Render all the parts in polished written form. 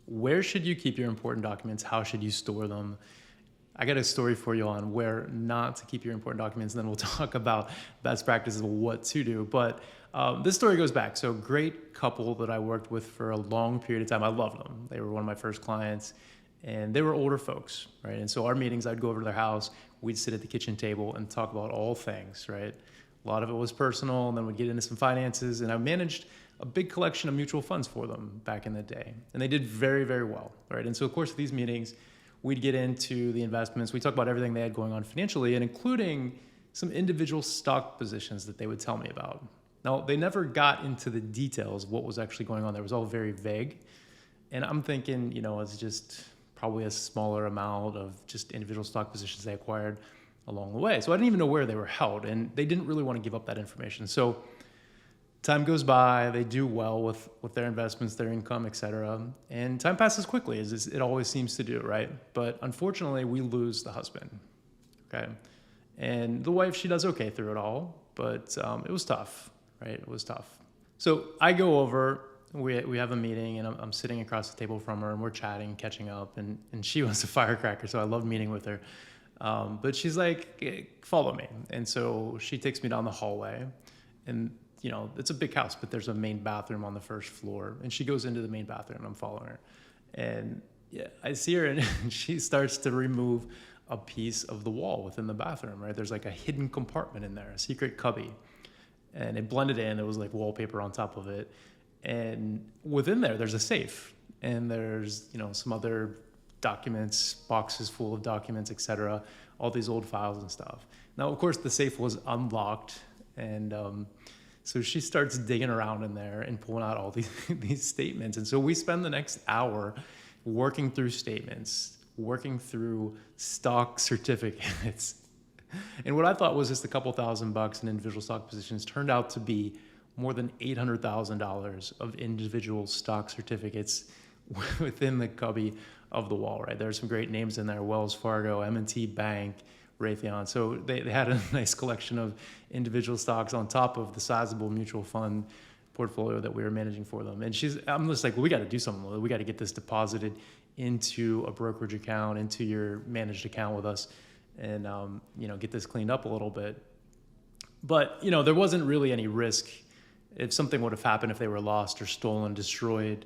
Where should you keep your important documents? How should you store them? I got a story for you on where not to keep your important documents, and then we'll talk about best practices of what to do. But this story goes back. So, great couple that I worked with for a long period of time. I loved them. They were one of my first clients, and they were older folks, right? And so, our meetings, I'd go over to their house, we'd sit at the kitchen table and talk about all things, right? A lot of it was personal, and then we'd get into some finances, and I managed a big collection of mutual funds for them back in the day. And they did very, very well, right? And so, of course, these meetings, we'd get into the investments. We talk about everything they had going on financially, and including some individual stock positions that they would tell me about. Now, they never got into the details of what was actually going on. There was all very vague. And I'm thinking, it's just probably a smaller amount of just individual stock positions they acquired along the way. So I didn't even know where they were held, and they didn't really want to give up that information. So time goes by, they do well with their investments, their income, et cetera. And time passes quickly, as it always seems to do, right? But unfortunately, we lose the husband, okay? And the wife, she does okay through it all, but it was tough, right? It was tough. So I go over, we have a meeting, and I'm sitting across the table from her, and we're chatting, catching up, and she was a firecracker, so I loved meeting with her. But she's like, follow me. And so she takes me down the hallway, and it's a big house, but there's a main bathroom on the first floor. And she goes into the main bathroom, and I'm following her. And yeah, I see her, and she starts to remove a piece of the wall within the bathroom, right? There's like a hidden compartment in there, a secret cubby. And it blended in, there was like wallpaper on top of it. And within there's a safe. And there's, some other documents, boxes full of documents, et cetera, all these old files and stuff. Now, of course, the safe was unlocked, and so she starts digging around in there and pulling out all these statements. And so we spend the next hour working through statements, working through stock certificates. And what I thought was just a couple $1,000 in individual stock positions turned out to be more than $800,000 of individual stock certificates within the cubby of the wall, right? There's some great names in there: Wells Fargo, M&T Bank, Raytheon. So they had a nice collection of individual stocks on top of the sizable mutual fund portfolio that we were managing for them. And I'm just like, well, we got to do something with it. We got to get this deposited into a brokerage account, into your managed account with us, and get this cleaned up a little bit. But there wasn't really any risk if something would have happened, if they were lost or stolen, destroyed.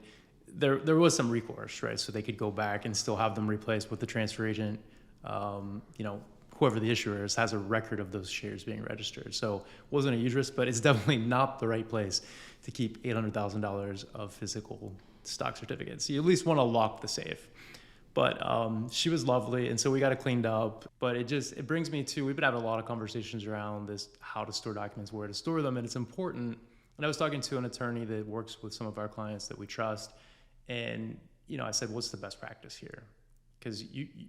There was some recourse, right? So they could go back and still have them replaced with the transfer agent. Whoever the issuer is has a record of those shares being registered. So it wasn't a huge risk, but it's definitely not the right place to keep $800,000 of physical stock certificates. You at least want to lock the safe. But she was lovely, and so we got it cleaned up. But it brings me to, we've been having a lot of conversations around this, how to store documents, where to store them, and it's important. And I was talking to an attorney that works with some of our clients that we trust, and I said, what's the best practice here? Because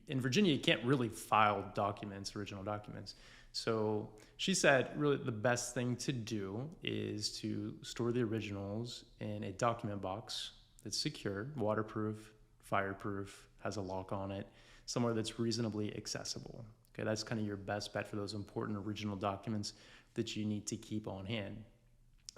in Virginia, you can't really file documents, original documents. So she said, really, the best thing to do is to store the originals in a document box that's secure, waterproof, fireproof, has a lock on it, somewhere that's reasonably accessible. Okay, that's kind of your best bet for those important original documents that you need to keep on hand.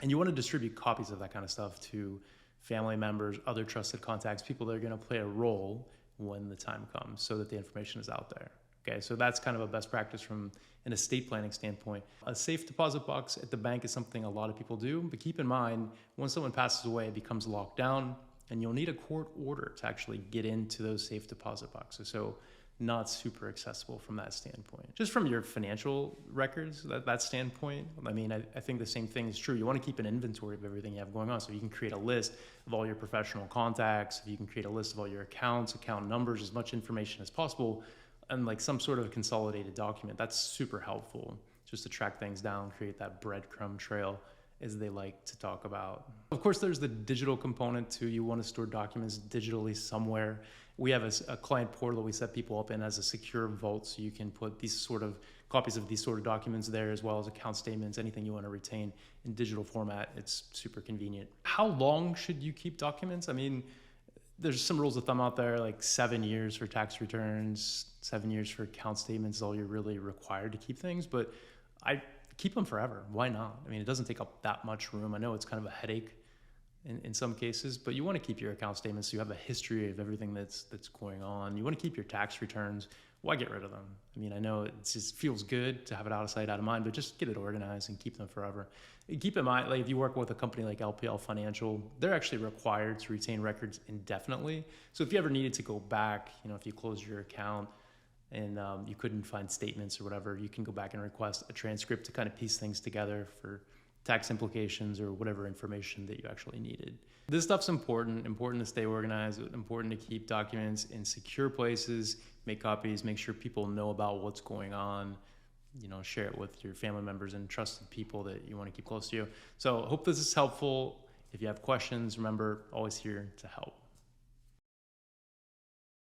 And you want to distribute copies of that kind of stuff to family members, other trusted contacts, people that are going to play a role when the time comes, so that the information is out there. Okay, so that's kind of a best practice from an estate planning standpoint. A safe deposit box at the bank is something a lot of people do, but keep in mind, when someone passes away, it becomes locked down, and you'll need a court order to actually get into those safe deposit boxes. So not super accessible from that standpoint. Just from your financial records, that standpoint, I think the same thing is true. You want to keep an inventory of everything you have going on, so you can create a list of all your professional contacts, you can create a list of all your accounts, account numbers, as much information as possible, and like some sort of consolidated document. That's super helpful, just to track things down, create that breadcrumb trail, as they like to talk about. Of course, there's the digital component too. You want to store documents digitally somewhere. We have a client portal that we set people up in as a secure vault, so you can put these sort of copies of these sort of documents there, as well as account statements, anything you want to retain in digital format. It's super convenient. How long should you keep documents? There's some rules of thumb out there, like 7 years for tax returns, 7 years for account statements is all you're really required to keep things, but I keep them forever. Why not? It doesn't take up that much room. I know it's kind of a headache in some cases, but you want to keep your account statements so you have a history of everything that's going on. You want to keep your tax returns. Why get rid of them? I mean, I know it just feels good to have it out of sight, out of mind, but just get it organized and keep them forever. And keep in mind, like if you work with a company like LPL Financial, they're actually required to retain records indefinitely. So if you ever needed to go back, if you closed your account and you couldn't find statements or whatever, you can go back and request a transcript to kind of piece things together for tax implications or whatever information that you actually needed. This stuff's important to stay organized, important to keep documents in secure places, make copies, make sure people know about what's going on, share it with your family members and trusted people that you want to keep close to you. So hope this is helpful. If you have questions, remember, always here to help.